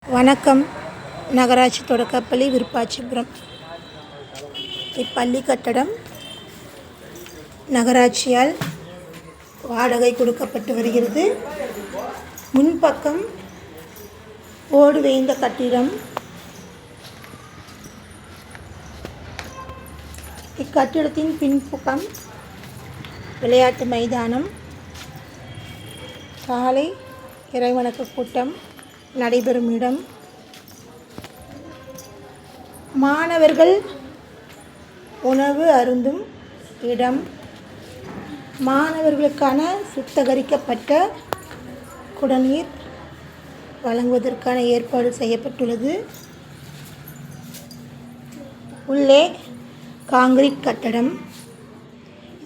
வணக்கம். நகராட்சி தொடக்கப்பள்ளி விருப்பாட்சிபுரம். இப்பள்ளி கட்டடம் நகராட்சியால் வாடகை கொடுக்கப்பட்டு வருகிறது. முன்பக்கம் ஓடு வேய்ந்த கட்டிடம். இக்கட்டிடத்தின் பின்பக்கம் விளையாட்டு மைதானம், காலை இறைவணக்க கூட்டம் நடைபெறும் இடம், மாணவர்கள் உணவு அருந்தும் இடம், மாணவர்களுக்கான சுத்திகரிக்கப்பட்ட குடிநீர் வழங்குவதற்கான ஏற்பாடு செய்யப்பட்டுள்ளது. உள்ளே காங்கிரீட் கட்டடம்,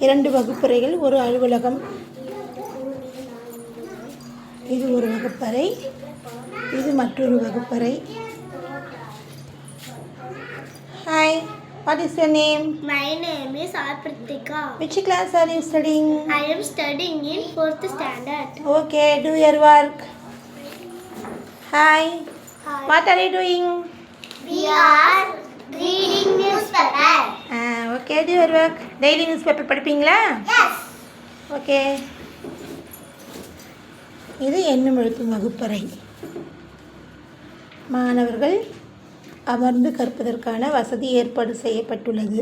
2 வகுப்பறைகள், ஒரு அலுவலகம். இது ஒரு வகுப்பறை, இது மற்றொரு வகுப்பறை. Hi, what is your name? My name is Arpritika. Which class are you studying? I am studying in 4th standard. Okay, do your work. Hi. Hi. What are you doing? We are reading newspaper. Okay, do your work. Daily newspaper படிப்பீங்களா? Yes. Okay. இது எண்ணும் எழுத்தும் வகுப்பறை. மாணவர்கள் அமர்ந்து கற்பதற்கான வசதி ஏற்பாடு செய்யப்பட்டுள்ளது.